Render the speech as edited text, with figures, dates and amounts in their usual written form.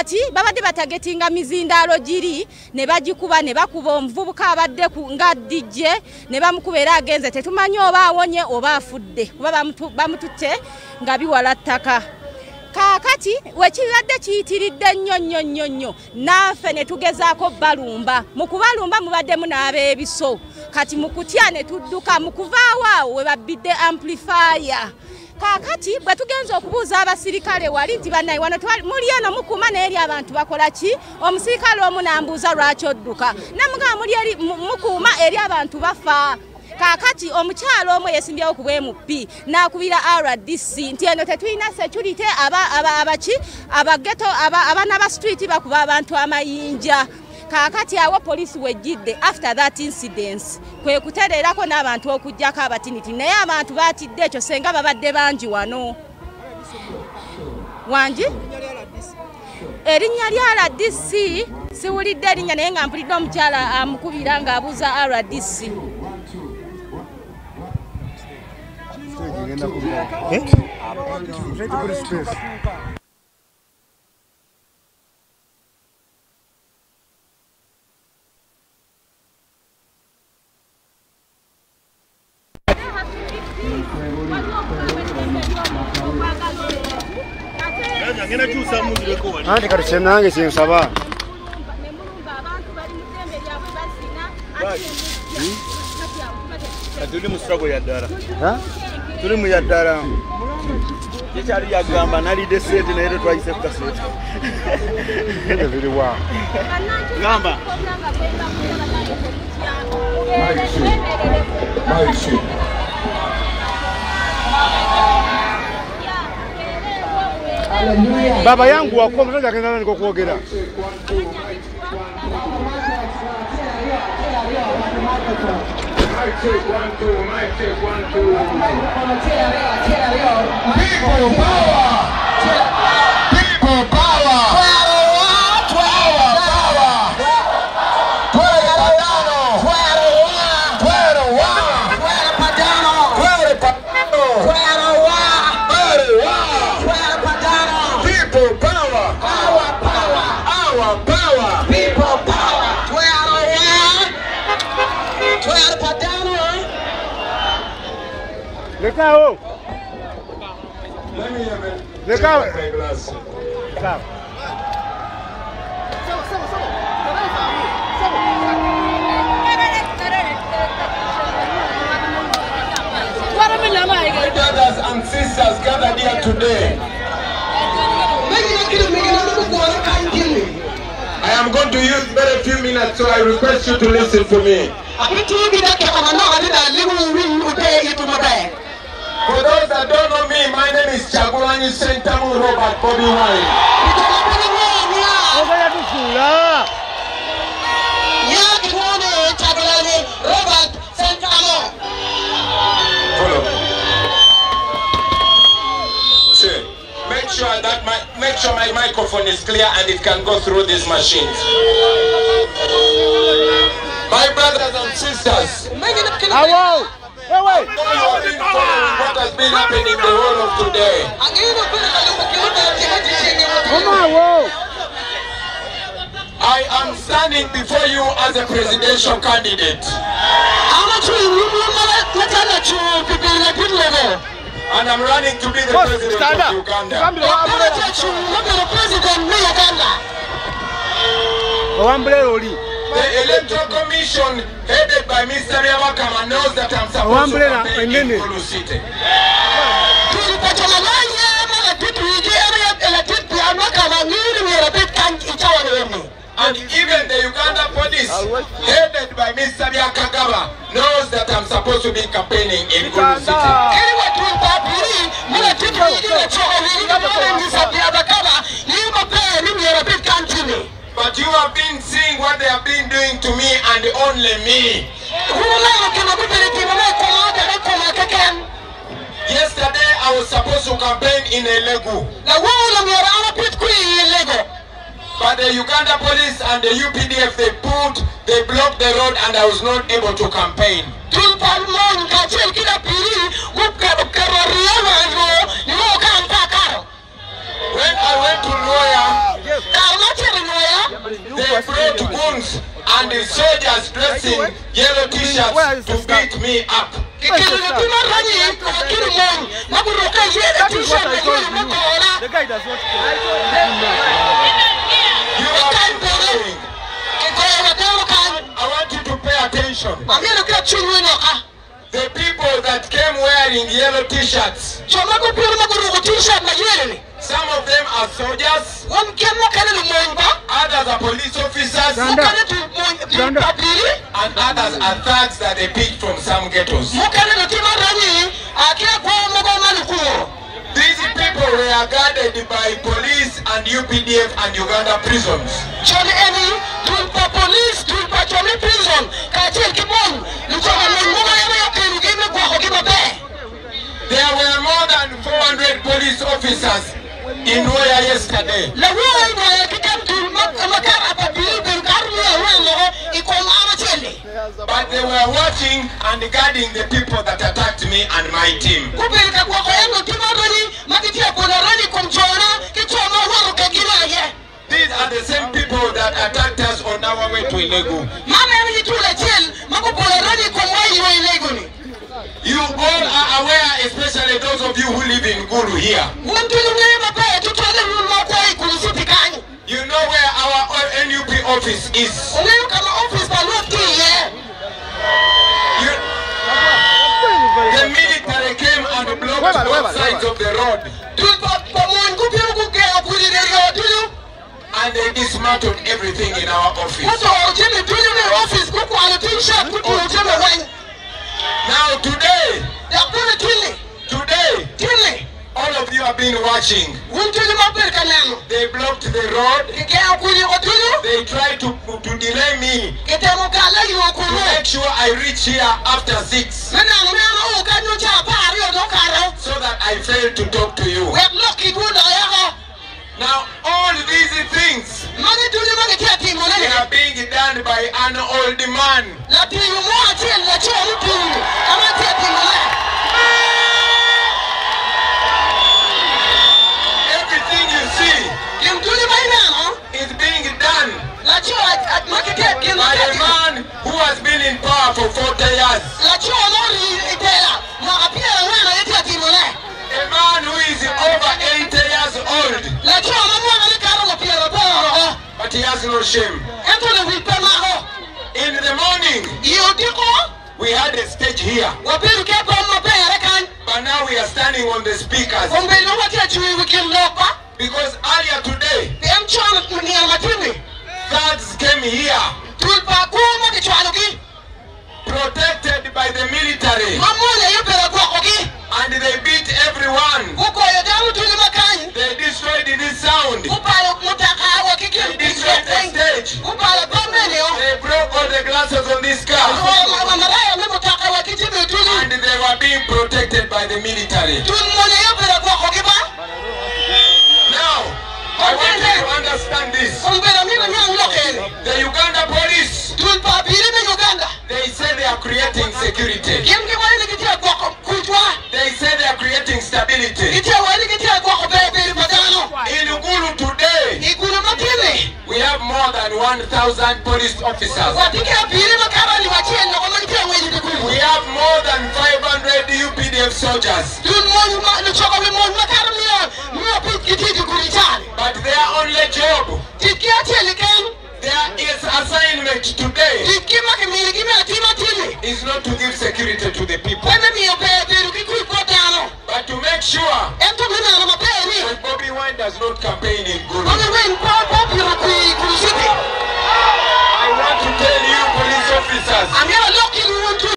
kati babadde batagetinga mizindaalo giri ne bagikuba ne bakuba omuvubuka abadde nga DJ ne bamukuba era agenze tetumanyi oba awonye oba afudde kuba bamututte nga biwala ttaka kakati wekibadde kiyitiridde nnyo naffe ne tugezaako balumba mu kubalumba mubaddemu n'abeebiso kati mu kutya ne tudduka mu kuvaawo awo we babbidde amplifier kakati bwe tugenza okubuuza abasirikale wali nti bannayi wano muli eno mukuuma n'eri abantu bakola ki omusirikale omu n'ambuuza lwaki odduka namugamba muli eri mukuuma eri abantu bafa kakati omukyalo omwe yesimbyewo ku bwemupi n'akubira RDC nti eno tetulina security abaki abageto abana ba street bakuba abantu amayinja kakati awo police wejjidde after that incident kwe kutereerako n'abantu okujjako abatiniti naye abantu batidde ekyo senga babadde bangi wano wangi erinnya lya RDC siwulidde erinnya naye nga mpulidde omukyala amukubira ng'abuuza RDC Andi kati kyenange kyensaba tuli mu struggle ya ddala tuli mu ya ddala yekyali yagamba nalidde sente naye tetwayise kukasente ende biri wa gamba baba yangu wako msajja agenda niko kwogera People power. Lekao. Lekao. Lekao. My brothers and sisters gathered here today, I am going to use very few minutes, so I request you to listen to me. For those that don't know me, my name is Chagulanyi Sentamu Robert Bobby Wine. Follow. See, make sure my microphone is clear and it can go through these machines. My brothers and sisters, what has been happening the whole of today? I am standing before you as a presidential candidate. And I'm running to be the president of Uganda. The Electoral Commission, headed by Mr. Yamakama, knows that I'm supposed to campaign in Kulu City. And even the Uganda police, headed by Mr. Byakagaba, knows that I'm supposed to be campaigning in Kulu City. But you have been seeing what they have been doing to me and only me. Yesterday I was supposed to campaign in Elegu. But the Uganda police and the UPDF, they blocked the road and I was not able to campaign. When I went to lawyer, and the soldiers dressing yellow t-shirts to beat me up. The guy does not care. You are following. I want you to pay attention. The people that came wearing yellow t-shirts, some of them are soldiers, others are police officers, and others are thugs that they picked from some ghettos. These people were guarded by police and UPDF and Uganda prisons. There were more than 400 police officers in Noya yesterday. But they were watching and guarding the people that attacked me and my team. These are the same people that attacked us on our way to Ilegu. You all are aware, especially those of you who live in Gulu here. You know where our NUP office is. The military came and blocked both sides of the road. And they dismantled everything in our office. Now today, all of you have been watching. They blocked the road. They tried to delay me, to make sure I reach here after 6, so that I failed to talk to you. Now all these things, they are being done by an old man. Everything you see is being done by a man who has been in power for 40 years. A man who is over 80 years old. But he has no shame. In the morning, we had a stage here. But now we are standing on the speakers. Because earlier today, thugs came here, protected by the military, and they beat everyone. They destroyed this sound. They destroyed the stage. They broke all the glasses on this car. And they were being protected by the military. Now, I want you to understand this. The Uganda police, they say they are creating security. They say they are creating stability. In Ugulu today, we have more than 1,000 police officers. We have more than 500 UPDF soldiers. But their only job, their assignment today, is not to give security to the people, but to make sure that Bobby Wine does not campaign in Gulu.